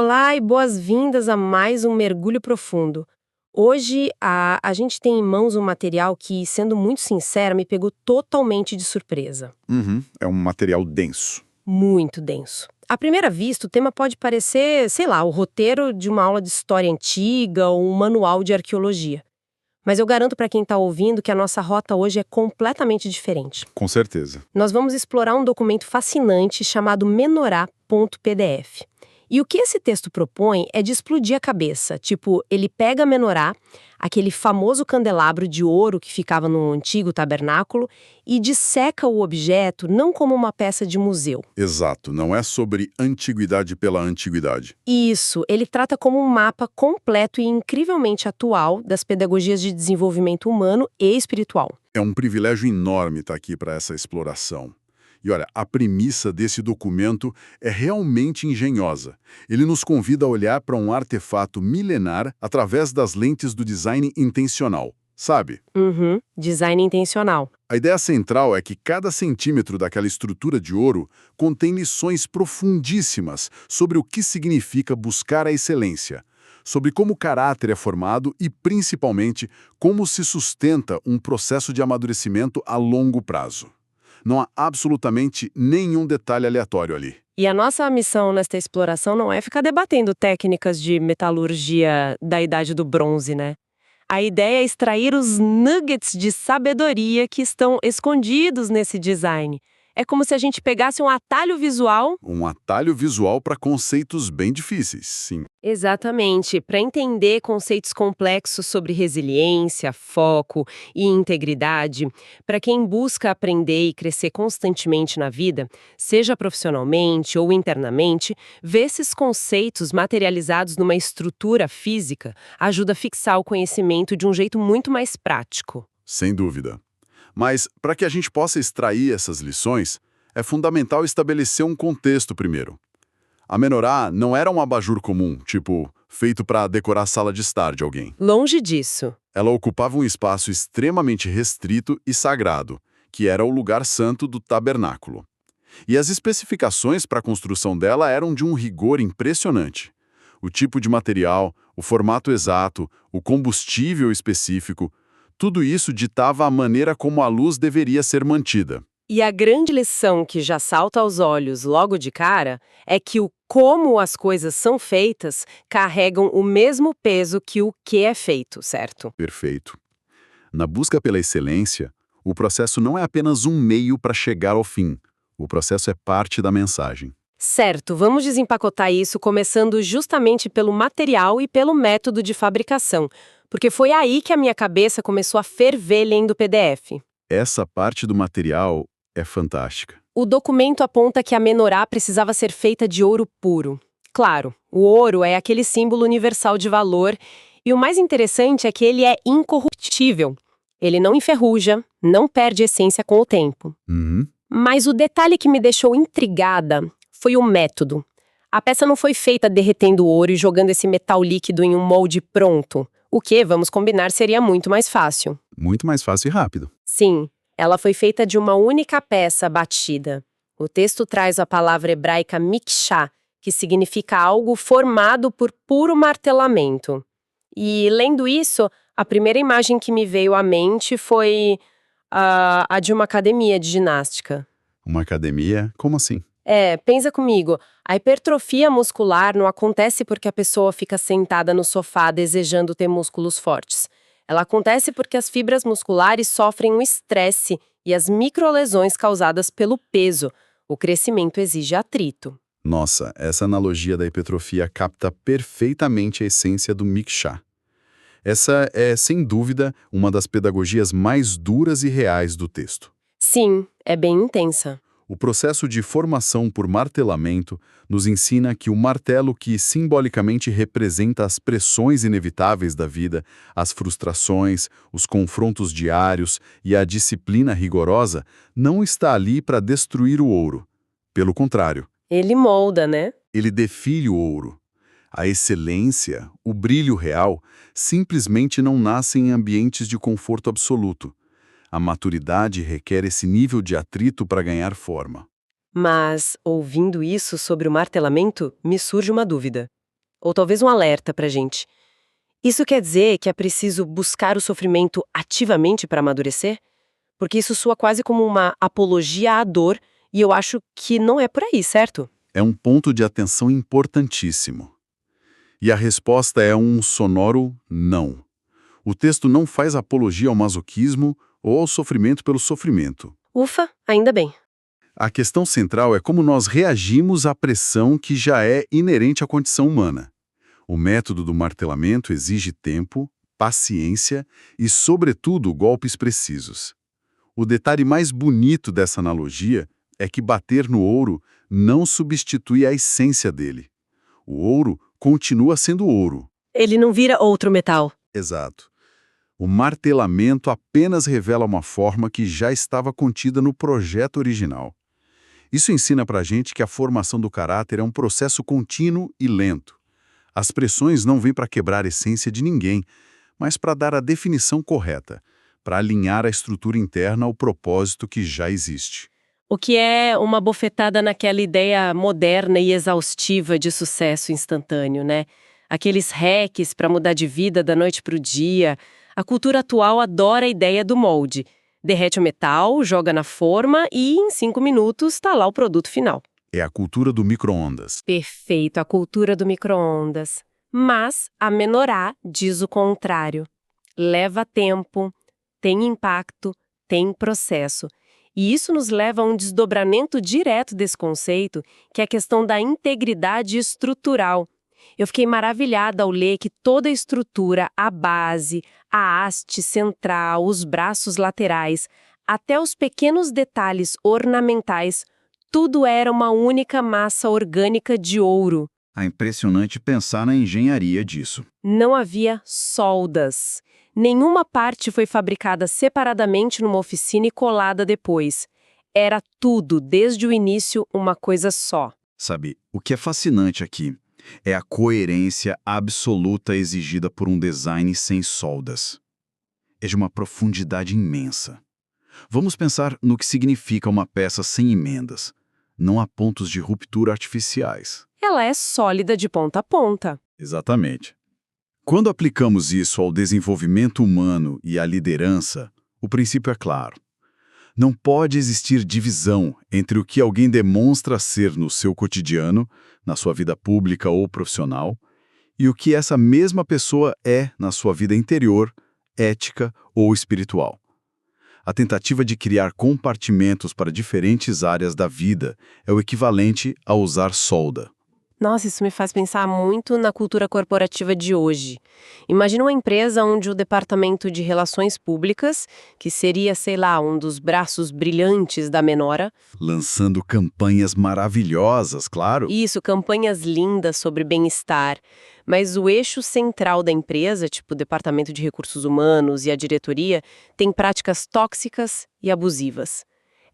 Olá e boas-vindas a mais um Mergulho Profundo. Hoje a gente tem em mãos um material que, sendo muito sincera, me pegou totalmente de surpresa. É um material denso. Muito denso. À primeira vista, o tema pode parecer, sei lá, o roteiro de uma aula de história antiga ou um manual de arqueologia. Mas eu garanto para quem está ouvindo que a nossa rota hoje é completamente diferente. Com certeza. Nós vamos explorar um documento fascinante chamado Menorá.pdf. E o que esse texto propõe é de explodir a cabeça. Tipo, ele pega a menorá, aquele famoso candelabro de ouro que ficava no antigo tabernáculo, e disseca o objeto não como uma peça de museu. Exato, não é sobre antiguidade pela antiguidade. Isso, ele trata como um mapa completo e incrivelmente atual das pedagogias de desenvolvimento humano e espiritual. É um privilégio enorme estar aqui para essa exploração. E olha, a premissa desse documento é realmente engenhosa. Ele nos convida a olhar para um artefato milenar através das lentes do design intencional, sabe? Design intencional. A ideia central é que cada centímetro daquela estrutura de ouro contém lições profundíssimas sobre o que significa buscar a excelência, sobre como o caráter é formado e, principalmente, como se sustenta um processo de amadurecimento a longo prazo. Não há absolutamente nenhum detalhe aleatório ali. E a nossa missão nesta exploração não é ficar debatendo técnicas de metalurgia da Idade do Bronze, né? A ideia é extrair os nuggets de sabedoria que estão escondidos nesse design. É como se a gente pegasse um atalho visual. Um atalho visual para conceitos bem difíceis, sim. Exatamente, para entender conceitos complexos sobre resiliência, foco e integridade, para quem busca aprender e crescer constantemente na vida, seja profissionalmente ou internamente, ver esses conceitos materializados numa estrutura física ajuda a fixar o conhecimento de um jeito muito mais prático. Sem dúvida. Mas, para que a gente possa extrair essas lições, é fundamental estabelecer um contexto primeiro. A menorá não era um abajur comum, tipo, feito para decorar a sala de estar de alguém. Longe disso. Ela ocupava um espaço extremamente restrito e sagrado, que era o lugar santo do tabernáculo. E as especificações para a construção dela eram de um rigor impressionante. O tipo de material, o formato exato, o combustível específico, tudo isso ditava a maneira como a luz deveria ser mantida. E a grande lição que já salta aos olhos logo de cara é que o como as coisas são feitas carregam o mesmo peso que o que é feito, certo? Perfeito. Na busca pela excelência, o processo não é apenas um meio para chegar ao fim. O processo é parte da mensagem. Certo, vamos desempacotar isso começando justamente pelo material e pelo método de fabricação, porque foi aí que a minha cabeça começou a ferver lendo o PDF. Essa parte do material é fantástica. O documento aponta que a menorá precisava ser feita de ouro puro. Claro, o ouro é aquele símbolo universal de valor, e o mais interessante é que ele é incorruptível. Ele não enferruja, não perde essência com o tempo. Mas o detalhe que me deixou intrigada foi o método. A peça não foi feita derretendo o ouro e jogando esse metal líquido em um molde pronto, o que, vamos combinar, seria muito mais fácil. Muito mais fácil e rápido. Sim, ela foi feita de uma única peça batida. O texto traz a palavra hebraica mikshá, que significa algo formado por puro martelamento. E, lendo isso, a primeira imagem que me veio à mente foi a de uma academia de ginástica. Uma academia? Como assim? Pensa comigo, a hipertrofia muscular não acontece porque a pessoa fica sentada no sofá desejando ter músculos fortes. Ela acontece porque as fibras musculares sofrem um estresse e as microlesões causadas pelo peso. O crescimento exige atrito. Nossa, essa analogia da hipertrofia capta perfeitamente a essência do mikshá. Essa é, sem dúvida, uma das pedagogias mais duras e reais do texto. Sim, é bem intensa. O processo de formação por martelamento nos ensina que o martelo que simbolicamente representa as pressões inevitáveis da vida, as frustrações, os confrontos diários e a disciplina rigorosa, não está ali para destruir o ouro. Pelo contrário, Ele molda, né? ele define o ouro. A excelência, o brilho real, simplesmente não nascem em ambientes de conforto absoluto. A maturidade requer esse nível de atrito para ganhar forma. Mas, ouvindo isso sobre o martelamento, me surge uma dúvida. ou talvez um alerta pra gente. Isso quer dizer que é preciso buscar o sofrimento ativamente para amadurecer? Porque isso soa quase como uma apologia à dor, e eu acho que não é por aí, certo? É um ponto de atenção importantíssimo. E a resposta é um sonoro não. O texto não faz apologia ao masoquismo ou ao sofrimento pelo sofrimento. Ufa, ainda bem. A questão central é como nós reagimos à pressão que já é inerente à condição humana. O método do martelamento exige tempo, paciência e, sobretudo, golpes precisos. O detalhe mais bonito dessa analogia é que bater no ouro não substitui a essência dele. O ouro continua sendo ouro. Ele não vira outro metal. Exato. O martelamento apenas revela uma forma que já estava contida no projeto original. Isso ensina pra gente que a formação do caráter é um processo contínuo e lento. As pressões não vêm para quebrar a essência de ninguém, mas para dar a definição correta, para alinhar a estrutura interna ao propósito que já existe. O que é uma bofetada naquela ideia moderna e exaustiva de sucesso instantâneo, né? Aqueles hacks para mudar de vida da noite para o dia. A cultura atual adora a ideia do molde. Derrete o metal, joga na forma e, em 5 minutos, está lá o produto final. É a cultura do micro-ondas. Perfeito, a cultura do micro-ondas. Mas a Menorá diz o contrário. Leva tempo, tem impacto, tem processo. E isso nos leva a um desdobramento direto desse conceito, que é a questão da integridade estrutural. Eu fiquei maravilhada ao ler que toda a estrutura, a base, a haste central, os braços laterais, até os pequenos detalhes ornamentais, tudo era uma única massa orgânica de ouro. É impressionante pensar na engenharia disso. Não havia soldas. Nenhuma parte foi fabricada separadamente numa oficina e colada depois. Era tudo, desde o início, uma coisa só. Sabe, o que é fascinante aqui é a coerência absoluta exigida por um design sem soldas. É de uma profundidade imensa. Vamos pensar no que significa uma peça sem emendas. Não há pontos de ruptura artificiais. Ela é sólida de ponta a ponta. Exatamente. Quando aplicamos isso ao desenvolvimento humano e à liderança, o princípio é claro. Não pode existir divisão entre o que alguém demonstra ser no seu cotidiano, na sua vida pública ou profissional, e o que essa mesma pessoa é na sua vida interior, ética ou espiritual. A tentativa de criar compartimentos para diferentes áreas da vida é o equivalente a usar solda. Nossa, isso me faz pensar muito na cultura corporativa de hoje. Imagina uma empresa onde o departamento de relações públicas, que seria, sei lá, um dos braços brilhantes da Menora, Lançando campanhas maravilhosas, claro. isso, campanhas lindas sobre bem-estar, mas o eixo central da empresa, tipo o departamento de recursos humanos e a diretoria, tem práticas tóxicas e abusivas.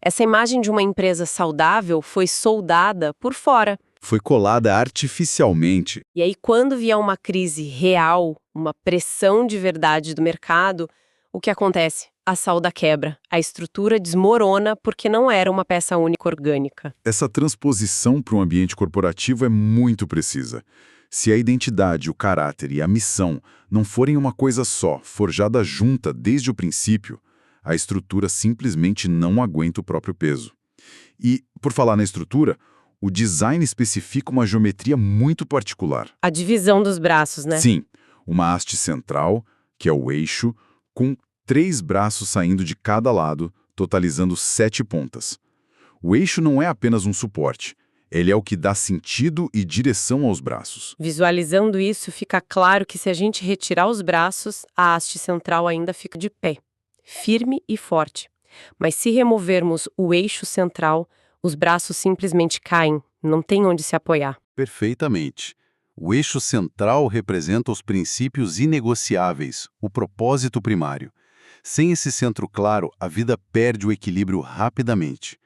Essa imagem de uma empresa saudável foi soldada por fora. Foi colada artificialmente. E aí, quando vier uma crise real, uma pressão de verdade do mercado, o que acontece? A solda quebra, a estrutura desmorona porque não era uma peça única orgânica. Essa transposição para um ambiente corporativo é muito precisa. Se a identidade, o caráter e a missão não forem uma coisa só, forjada junta desde o princípio, a estrutura simplesmente não aguenta o próprio peso. E, por falar na estrutura, o design especifica uma geometria muito particular. A divisão dos braços, né? Sim, uma haste central, que é o eixo, com 3 braços saindo de cada lado, totalizando 7 pontas. O eixo não é apenas um suporte, ele é o que dá sentido e direção aos braços. Visualizando isso, fica claro que se a gente retirar os braços, a haste central ainda fica de pé, firme e forte. Mas se removermos o eixo central, os braços simplesmente caem, não tem onde se apoiar. Perfeitamente. O eixo central representa os princípios inegociáveis, o propósito primário. Sem esse centro claro, a vida perde o equilíbrio rapidamente.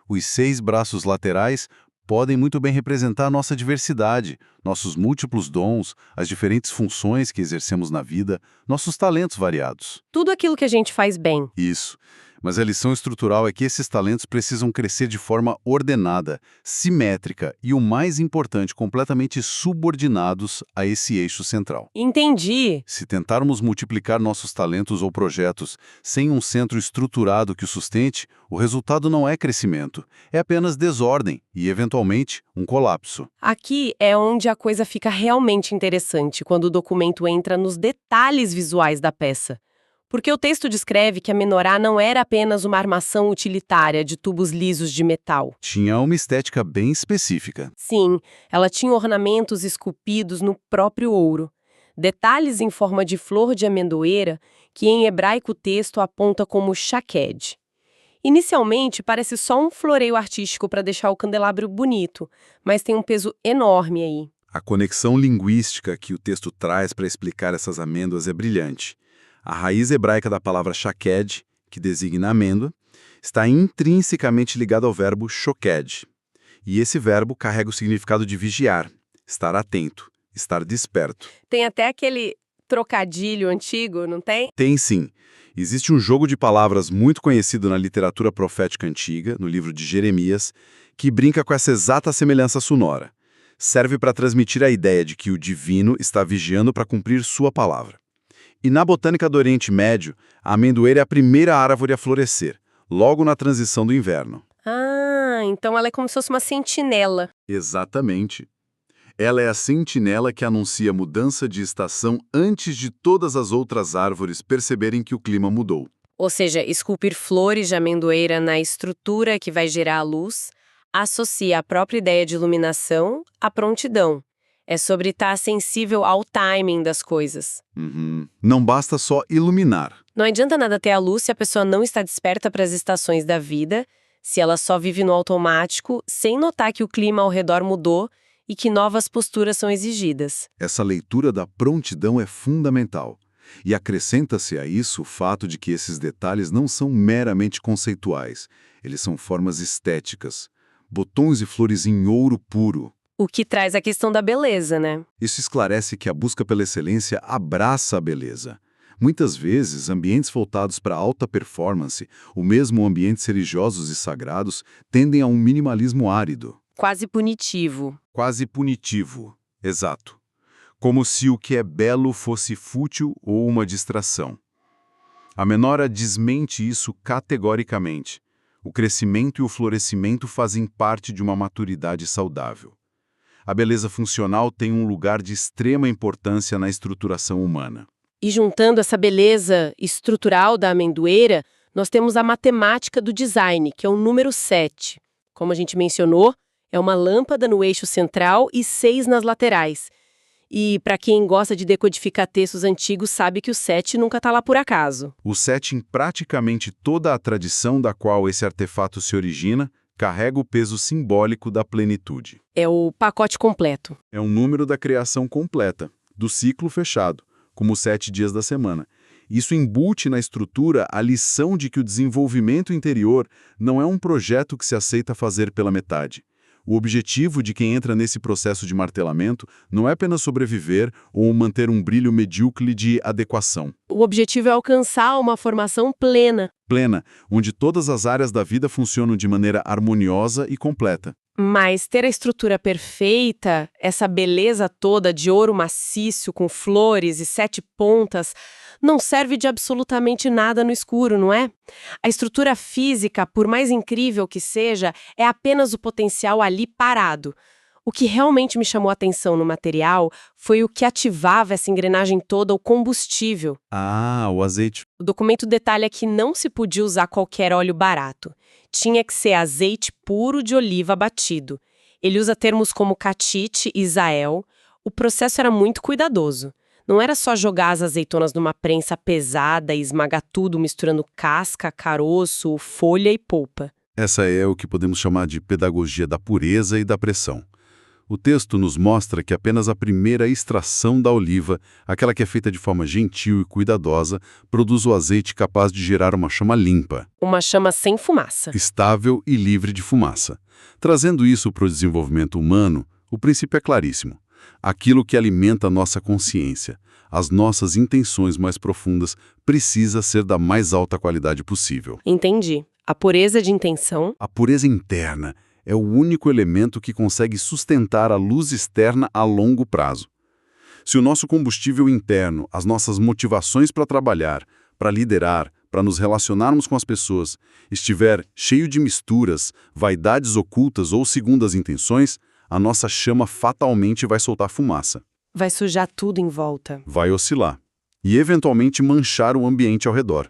Os 6 braços laterais podem muito bem representar nossa diversidade, nossos múltiplos dons, as diferentes funções que exercemos na vida, nossos talentos variados. Tudo aquilo que a gente faz bem. Isso. Mas a lição estrutural é que esses talentos precisam crescer de forma ordenada, simétrica e, o mais importante, completamente subordinados a esse eixo central. Entendi. Se tentarmos multiplicar nossos talentos ou projetos sem um centro estruturado que o sustente, o resultado não é crescimento, é apenas desordem e, eventualmente, um colapso. Aqui é onde a coisa fica realmente interessante, quando o documento entra nos detalhes visuais da peça. Porque o texto descreve que a menorá não era apenas uma armação utilitária de tubos lisos de metal. Tinha uma estética bem específica. Sim, ela tinha ornamentos esculpidos no próprio ouro. Detalhes em forma de flor de amendoeira, que em hebraico o texto aponta como shaked. Inicialmente, parece só um floreio artístico para deixar o candelabro bonito, mas tem um peso enorme aí. A conexão linguística que o texto traz para explicar essas amêndoas é brilhante. A raiz hebraica da palavra shaked, que designa amêndoa, está intrinsecamente ligada ao verbo shoked. E esse verbo carrega o significado de vigiar, estar atento, estar desperto. Tem até aquele trocadilho antigo, não tem? Tem sim. Existe um jogo de palavras muito conhecido na literatura profética antiga, no livro de Jeremias, que brinca com essa exata semelhança sonora. Serve para transmitir a ideia de que o divino está vigiando para cumprir sua palavra. E na botânica do Oriente Médio, a amendoeira é a primeira árvore a florescer, logo na transição do inverno. Ah, então ela é como se fosse uma sentinela. Exatamente. Ela é a sentinela que anuncia a mudança de estação antes de todas as outras árvores perceberem que o clima mudou. Ou seja, esculpir flores de amendoeira na estrutura que vai gerar a luz associa a própria ideia de iluminação à prontidão. É sobre estar sensível ao timing das coisas. Não basta só iluminar. Não adianta nada ter a luz se a pessoa não está desperta para as estações da vida, se ela só vive no automático, sem notar que o clima ao redor mudou e que novas posturas são exigidas. Essa leitura da prontidão é fundamental. E acrescenta-se a isso o fato de que esses detalhes não são meramente conceituais. Eles são formas estéticas. Botões e flores em ouro puro. O que traz a questão da beleza, né? Isso esclarece que a busca pela excelência abraça a beleza. Muitas vezes, ambientes voltados para alta performance, ou mesmo ambientes religiosos e sagrados, tendem a um minimalismo árido. Quase punitivo. Quase punitivo. Exato. Como se o que é belo fosse fútil ou uma distração. A menorá desmente isso categoricamente. O crescimento e o florescimento fazem parte de uma maturidade saudável. A beleza funcional tem um lugar de extrema importância na estruturação humana. E juntando essa beleza estrutural da amendoeira, nós temos a matemática do design, que é o número 7. Como a gente mencionou, é uma lâmpada no eixo central e 6 nas laterais. E para quem gosta de decodificar textos antigos sabe que o 7 nunca está lá por acaso. O 7 em praticamente toda a tradição da qual esse artefato se origina, carrega o peso simbólico da plenitude. É o pacote completo. É um número da criação completa, do ciclo fechado, como os 7 dias da semana. Isso embute na estrutura a lição de que o desenvolvimento interior não é um projeto que se aceita fazer pela metade. O objetivo de quem entra nesse processo de martelamento não é apenas sobreviver ou manter um brilho medíocre de adequação. O objetivo é alcançar uma formação plena. Plena, onde todas as áreas da vida funcionam de maneira harmoniosa e completa. Mas ter a estrutura perfeita, essa beleza toda de ouro maciço com flores e 7 pontas, não serve de absolutamente nada no escuro, não é? A estrutura física, por mais incrível que seja, é apenas o potencial ali parado. O que realmente me chamou a atenção no material foi o que ativava essa engrenagem toda, o combustível. Ah, o azeite. O documento detalha que não se podia usar qualquer óleo barato. Tinha que ser azeite puro de oliva batido. Ele usa termos como catite e zael. O processo era muito cuidadoso. Não era só jogar as azeitonas numa prensa pesada e esmagar tudo misturando casca, caroço, folha e polpa. Essa é o que podemos chamar de pedagogia da pureza e da pressão. O texto nos mostra que apenas a primeira extração da oliva, aquela que é feita de forma gentil e cuidadosa, produz o azeite capaz de gerar uma chama limpa, Uma chama sem fumaça. estável e livre de fumaça. Trazendo isso para o desenvolvimento humano, o princípio é claríssimo. Aquilo que alimenta nossa consciência, as nossas intenções mais profundas, precisa ser da mais alta qualidade possível. Entendi. A pureza de intenção. A pureza interna é o único elemento que consegue sustentar a luz externa a longo prazo. Se o nosso combustível interno, as nossas motivações para trabalhar, para liderar, para nos relacionarmos com as pessoas, estiver cheio de misturas, vaidades ocultas ou segundas intenções, a nossa chama fatalmente vai soltar fumaça. Vai sujar tudo em volta. Vai oscilar. E eventualmente manchar o ambiente ao redor.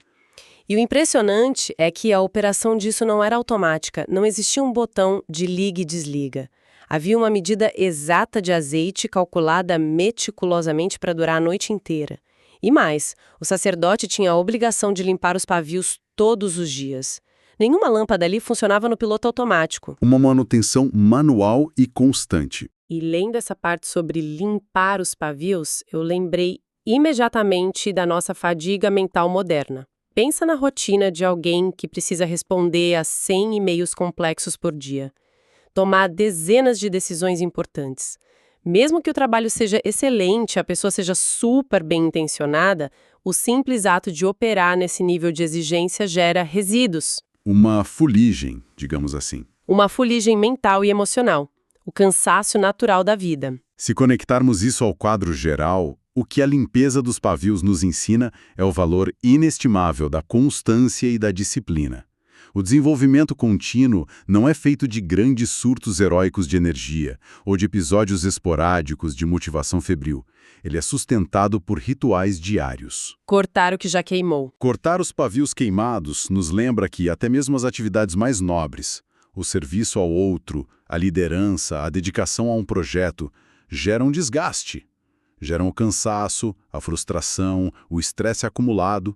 E o impressionante é que a operação disso não era automática, não existia um botão de liga e desliga. Havia uma medida exata de azeite calculada meticulosamente para durar a noite inteira. E mais, o sacerdote tinha a obrigação de limpar os pavios todos os dias. Nenhuma lâmpada ali funcionava no piloto automático. Uma manutenção manual e constante. E lendo essa parte sobre limpar os pavios, eu lembrei imediatamente da nossa fadiga mental moderna. Pensa na rotina de alguém que precisa responder a 100 e-mails complexos por dia. Tomar dezenas de decisões importantes. Mesmo que o trabalho seja excelente, a pessoa seja super bem intencionada, o simples ato de operar nesse nível de exigência gera resíduos. Uma fuligem, digamos assim. Uma fuligem mental e emocional. O cansaço natural da vida. Se conectarmos isso ao quadro geral, o que a limpeza dos pavios nos ensina é o valor inestimável da constância e da disciplina. O desenvolvimento contínuo não é feito de grandes surtos heróicos de energia ou de episódios esporádicos de motivação febril. Ele é sustentado por rituais diários. Cortar o que já queimou. Cortar os pavios queimados nos lembra que até mesmo as atividades mais nobres, o serviço ao outro, a liderança, a dedicação a um projeto, geram desgaste. Geram o cansaço, a frustração, o estresse acumulado.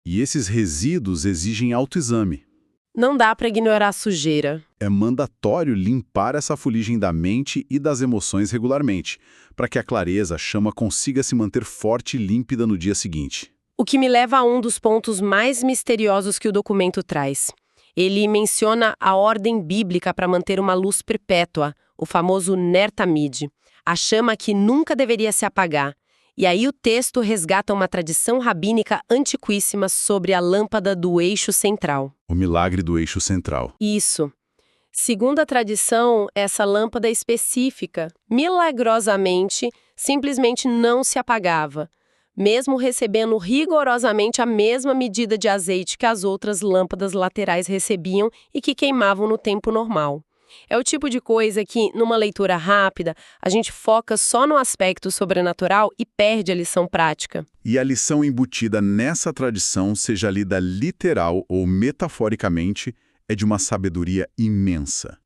E esses resíduos exigem autoexame. Não dá para ignorar a sujeira. É mandatório limpar essa fuligem da mente e das emoções regularmente, para que a clareza, a chama, consiga se manter forte e límpida no dia seguinte. O que me leva a um dos pontos mais misteriosos que o documento traz. Ele menciona a ordem bíblica para manter uma luz perpétua, o famoso Ner Tamid, a chama que nunca deveria se apagar. E aí o texto resgata uma tradição rabínica antiquíssima sobre a lâmpada do eixo central. O milagre do eixo central. Isso. Segundo a tradição, essa lâmpada específica, milagrosamente, simplesmente não se apagava, mesmo recebendo rigorosamente a mesma medida de azeite que as outras lâmpadas laterais recebiam e que queimavam no tempo normal. É o tipo de coisa que, numa leitura rápida, a gente foca só no aspecto sobrenatural e perde a lição prática. E a lição embutida nessa tradição, seja lida literal ou metaforicamente, é de uma sabedoria imensa.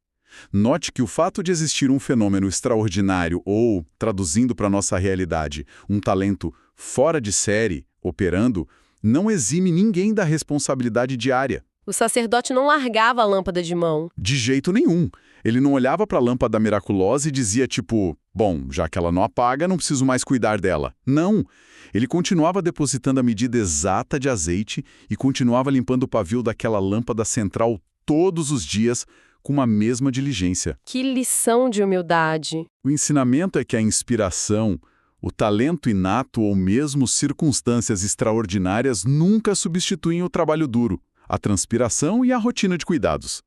Note que o fato de existir um fenômeno extraordinário ou, traduzindo para nossa realidade, um talento fora de série, operando, não exime ninguém da responsabilidade diária. O sacerdote não largava a lâmpada de mão. De jeito nenhum. Ele não olhava para a lâmpada miraculosa e dizia tipo, bom, já que ela não apaga, não preciso mais cuidar dela. Não. Ele continuava depositando a medida exata de azeite e continuava limpando o pavio daquela lâmpada central todos os dias com a mesma diligência. Que lição de humildade. O ensinamento é que a inspiração, o talento inato ou mesmo circunstâncias extraordinárias nunca substituem o trabalho duro, a transpiração e a rotina de cuidados.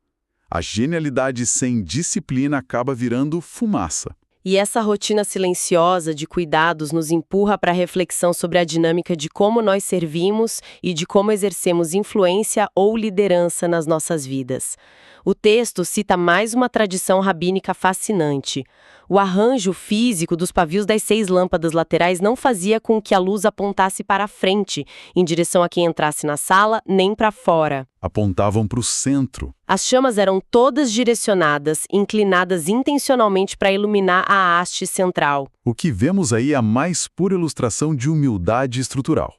A genialidade sem disciplina acaba virando fumaça. E essa rotina silenciosa de cuidados nos empurra para a reflexão sobre a dinâmica de como nós servimos e de como exercemos influência ou liderança nas nossas vidas. O texto cita mais uma tradição rabínica fascinante. O arranjo físico dos pavios das 6 lâmpadas laterais não fazia com que a luz apontasse para a frente, em direção a quem entrasse na sala, nem para fora. Apontavam para o centro. As chamas eram todas direcionadas, inclinadas intencionalmente para iluminar a haste central. O que vemos aí é a mais pura ilustração de humildade estrutural.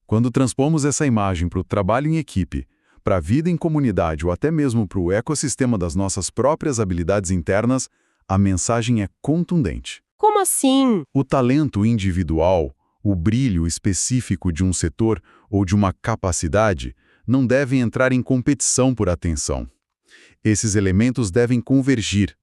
Quando transpomos essa imagem para o trabalho em equipe, para a vida em comunidade ou até mesmo para o ecossistema das nossas próprias habilidades internas, a mensagem é contundente. Como assim? O talento individual, o brilho específico de um setor ou de uma capacidade não devem entrar em competição por atenção. Esses elementos devem convergir.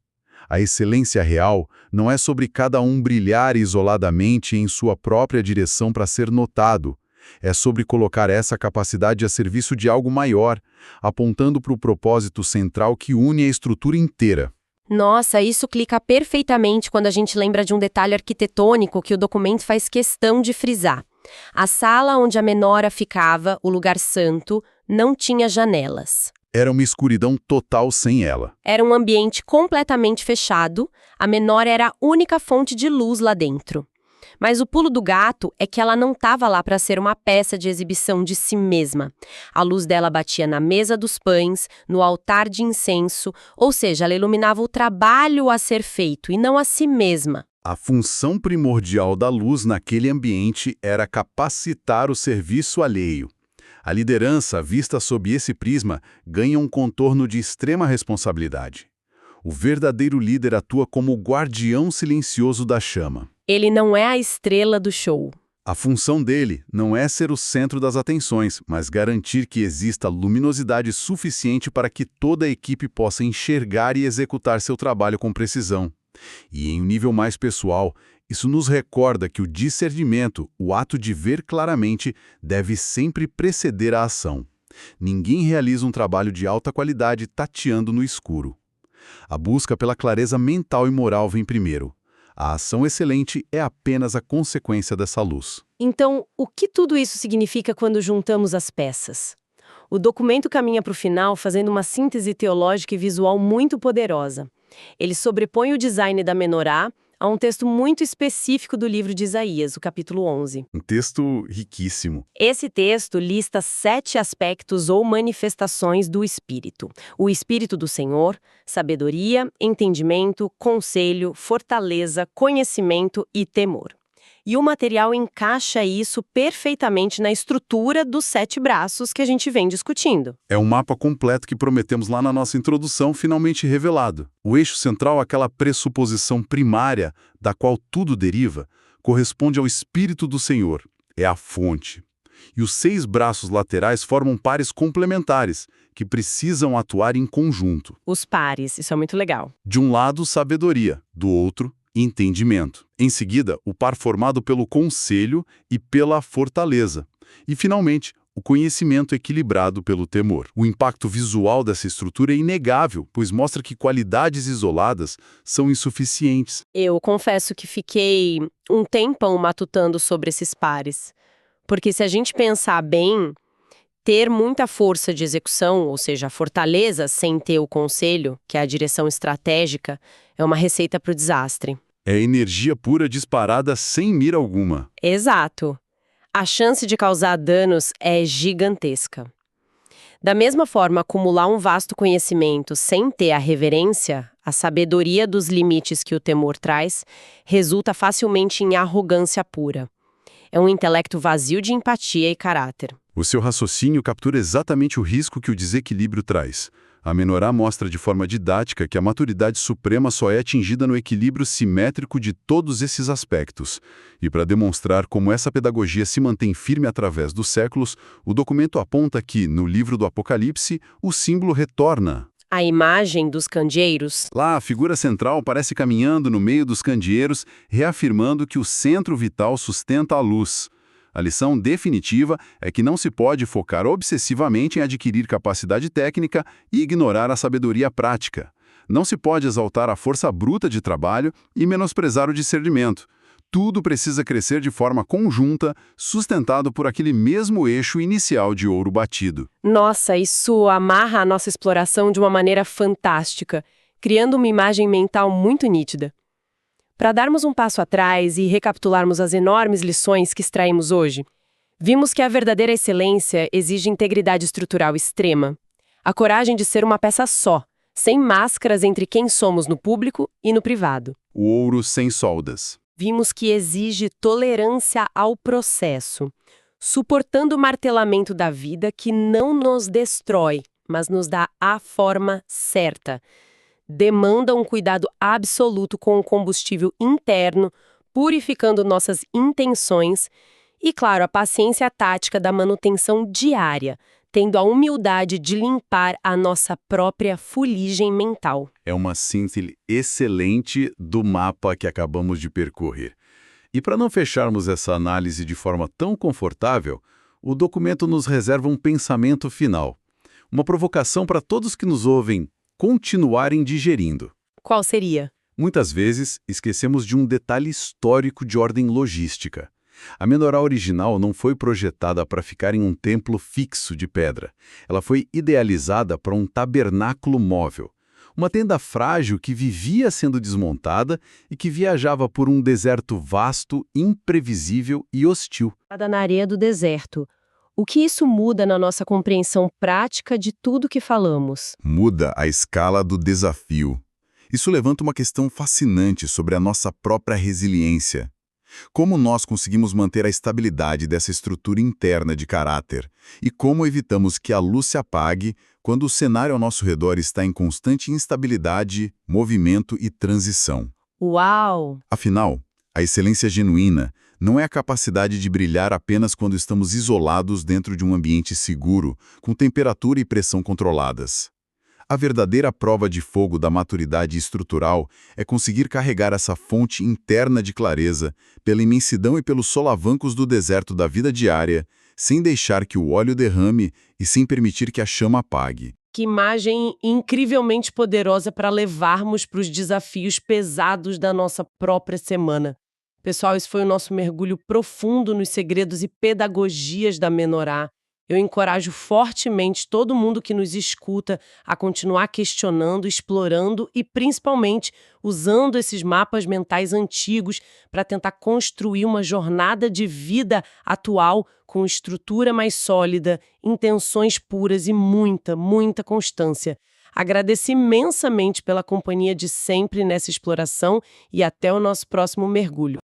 A excelência real não é sobre cada um brilhar isoladamente em sua própria direção para ser notado. É sobre colocar essa capacidade a serviço de algo maior, apontando para o propósito central que une a estrutura inteira. Nossa, isso clica perfeitamente quando a gente lembra de um detalhe arquitetônico que o documento faz questão de frisar. A sala onde a menora ficava, o lugar santo, não tinha janelas. Era uma escuridão total sem ela. Era um ambiente completamente fechado, a menora era a única fonte de luz lá dentro. Mas o pulo do gato é que ela não estava lá para ser uma peça de exibição de si mesma. A luz dela batia na mesa dos pães, no altar de incenso, ou seja, ela iluminava o trabalho a ser feito e não a si mesma. A função primordial da luz naquele ambiente era capacitar o serviço alheio. A liderança, vista sob esse prisma, ganha um contorno de extrema responsabilidade. O verdadeiro líder atua como o guardião silencioso da chama. Ele não é a estrela do show. A função dele não é ser o centro das atenções, mas garantir que exista luminosidade suficiente para que toda a equipe possa enxergar e executar seu trabalho com precisão. E em um nível mais pessoal, isso nos recorda que o discernimento, o ato de ver claramente, deve sempre preceder a ação. Ninguém realiza um trabalho de alta qualidade tateando no escuro. A busca pela clareza mental e moral vem primeiro. A ação excelente é apenas a consequência dessa luz. Então, o que tudo isso significa quando juntamos as peças? O documento caminha para o final fazendo uma síntese teológica e visual muito poderosa. Ele sobrepõe o design da menorá a um texto muito específico do livro de Isaías, o capítulo 11. Um texto riquíssimo. Esse texto lista 7 aspectos ou manifestações do Espírito. O Espírito do Senhor, sabedoria, entendimento, conselho, fortaleza, conhecimento e temor. E o material encaixa isso perfeitamente na estrutura dos 7 braços que a gente vem discutindo. É um mapa completo que prometemos lá na nossa introdução, finalmente revelado. O eixo central, aquela pressuposição primária da qual tudo deriva, corresponde ao Espírito do Senhor. É a fonte. E os 6 braços laterais formam pares complementares, que precisam atuar em conjunto. Os pares, isso é muito legal. De um lado, sabedoria, do outro, entendimento. Em seguida, o par formado pelo conselho e pela fortaleza. E, finalmente, o conhecimento equilibrado pelo temor. O impacto visual dessa estrutura é inegável, pois mostra que qualidades isoladas são insuficientes. Eu confesso que fiquei um tempão matutando sobre esses pares. Porque se a gente pensar bem, ter muita força de execução, ou seja, a fortaleza, sem ter o conselho, que é a direção estratégica, é uma receita para o desastre. É energia pura disparada sem mira alguma. Exato. A chance de causar danos é gigantesca. Da mesma forma, acumular um vasto conhecimento sem ter a reverência, a sabedoria dos limites que o temor traz, resulta facilmente em arrogância pura. É um intelecto vazio de empatia e caráter. O seu raciocínio captura exatamente o risco que o desequilíbrio traz. A menorá mostra de forma didática que a maturidade suprema só é atingida no equilíbrio simétrico de todos esses aspectos. E para demonstrar como essa pedagogia se mantém firme através dos séculos, o documento aponta que, no livro do Apocalipse, o símbolo retorna. A imagem dos candeeiros. Lá, a figura central parece caminhando no meio dos candeeiros, reafirmando que o centro vital sustenta a luz. A lição definitiva é que não se pode focar obsessivamente em adquirir capacidade técnica e ignorar a sabedoria prática. Não se pode exaltar a força bruta de trabalho e menosprezar o discernimento. Tudo precisa crescer de forma conjunta, sustentado por aquele mesmo eixo inicial de ouro batido. Nossa, isso amarra a nossa exploração de uma maneira fantástica, criando uma imagem mental muito nítida. Para darmos um passo atrás e recapitularmos as enormes lições que extraímos hoje, vimos que a verdadeira excelência exige integridade estrutural extrema, a coragem de ser uma peça só, sem máscaras entre quem somos no público e no privado. O ouro sem soldas. Vimos que exige tolerância ao processo, suportando o martelamento da vida que não nos destrói, mas nos dá a forma certa. Demanda um cuidado absoluto com o combustível interno, purificando nossas intenções e, claro, a paciência tática da manutenção diária, tendo a humildade de limpar a nossa própria fuligem mental. É uma síntese excelente do mapa que acabamos de percorrer. E para não fecharmos essa análise de forma tão confortável, o documento nos reserva um pensamento final. Uma provocação para todos que nos ouvem continuarem digerindo. Qual seria? Muitas vezes, esquecemos de um detalhe histórico de ordem logística. A menorá original não foi projetada para ficar em um templo fixo de pedra. Ela foi idealizada para um tabernáculo móvel. Uma tenda frágil que vivia sendo desmontada e que viajava por um deserto vasto, imprevisível e hostil. Na areia do deserto. O que isso muda na nossa compreensão prática de tudo que falamos? Muda a escala do desafio. Isso levanta uma questão fascinante sobre a nossa própria resiliência. Como nós conseguimos manter a estabilidade dessa estrutura interna de caráter? E como evitamos que a luz se apague quando o cenário ao nosso redor está em constante instabilidade, movimento e transição? Uau! Afinal, a excelência genuína não é a capacidade de brilhar apenas quando estamos isolados dentro de um ambiente seguro, com temperatura e pressão controladas. A verdadeira prova de fogo da maturidade estrutural é conseguir carregar essa fonte interna de clareza pela imensidão e pelos solavancos do deserto da vida diária, sem deixar que o óleo derrame e sem permitir que a chama apague. Que imagem incrivelmente poderosa para levarmos para os desafios pesados da nossa própria semana. Pessoal, esse foi o nosso mergulho profundo nos segredos e pedagogias da menorá. Eu encorajo fortemente todo mundo que nos escuta a continuar questionando, explorando e, principalmente, usando esses mapas mentais antigos para tentar construir uma jornada de vida atual com estrutura mais sólida, intenções puras e muita, muita constância. Agradeço imensamente pela companhia de sempre nessa exploração e até o nosso próximo mergulho.